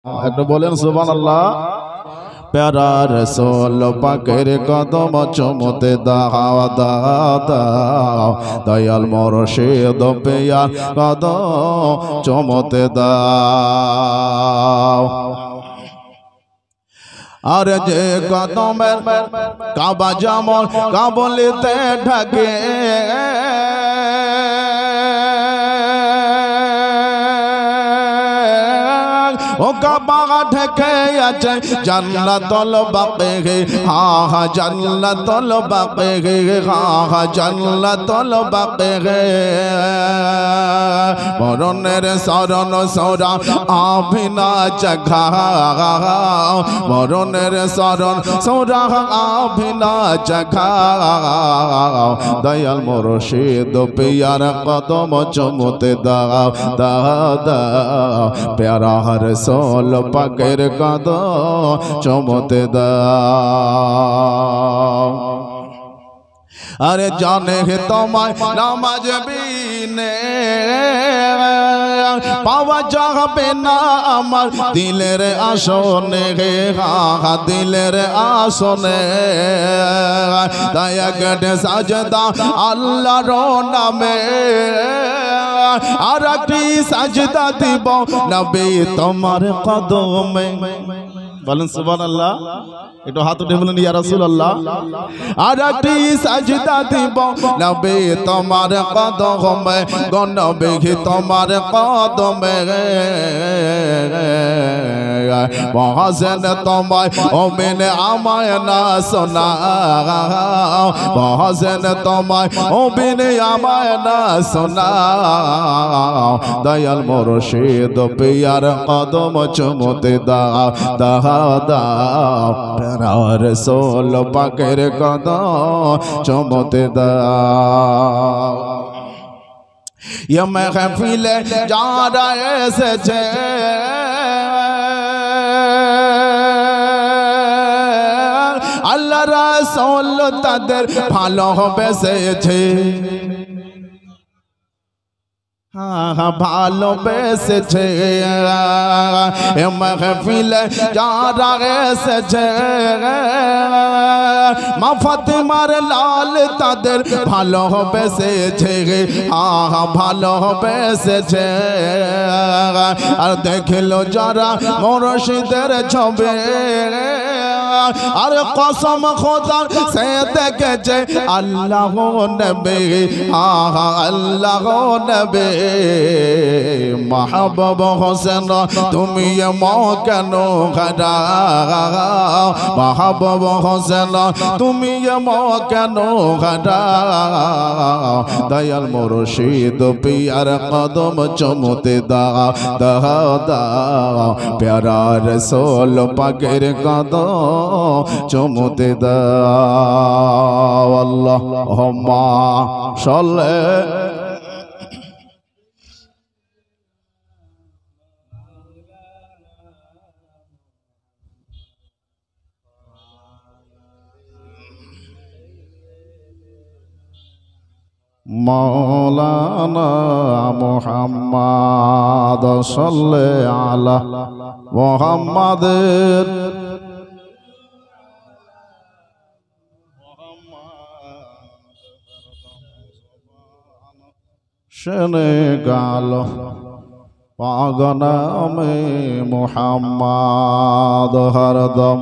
একটু বলেন সুবহানাল্লাহ। প্যারা রাসূল পাকের কদম চুমতে দাও দাও, দয়াল মুর্শিদ পেয়ার কদম চুমতে দাও। আর যে কদমের কাবা যেমন কাবুলিতে ঢাকে, ও কাবা ঢেকে আছে জান্নাতুল বাকি, হা হা জান্নাতুল বাকি, হা হা জান্নাতুল বাকি। মরণের শরণ সৌরা আভিনা জাগা, মরণের শরণ সৌরা আভিনা জাগা, দয়াল মুর্শিদ পিয়ার কদম চুমতে দাও দাও দাও, প্যারা রাসূল পাকের কদম চুমতে দাও। আরে জানে তোমায় নামাজ বিনে পাওয়া যাবে না আমার দিলের আসনে, হা দিলের আসনে। তাই একটা সাজদা আল্লাহর নামে, আর একটি সাজদা দিব নবী তোমার কদমে। বলেন সুবহানাল্লাহ। একটু হাত উঠে বলেন ইয়া রাসূলুল্লাহ। আর একটি সাজদা দিব নবী তোমার কদমে, গো নবী তোমার কদমে। মহাজেন তোমায় মুমিন আমায় না শোনাও, মহাজেন তোমায় মুমিন আমায় না শোনাও, দয়াল মুর্শিদ পিয়ার কদম চুমতে দাও দাও দাও, প্যারা রাসূল পাকের কদম চুমতে দাও। ইয়া মাহফিলে যারা এসেছে আল্লাহ রাসূল তাদের ভালোবেসেছে, ভালোবেসেছে। মাহফিলে যারা এসেছে মা ফাতেমার লাল তাদের ভালোবেসেছে, ভালোবেসেছে। আর দেখলো যারা মুর্শিদের ছবি, আর কসম খোদা সে দেখেছে আল্লাহ নবী, আল্লাহ নবী। মাহবুব হোসেন তুমি কেন হারাও, মাহবুব হোসেন তুমি কেন হারাও, দয়াল মুর্শিদ পিয়ার কদম চুমতে দাও দাও দাও, প্যারা রাসূল পাকের কদম চুমতে দাও। আল্লাহুম্মা সাল্লি মাওলানা মুহাম্মদ সাল্লি আলা মুহাম্মদ। সেনেগাল পাগনামে মুহাম্মদ হরদম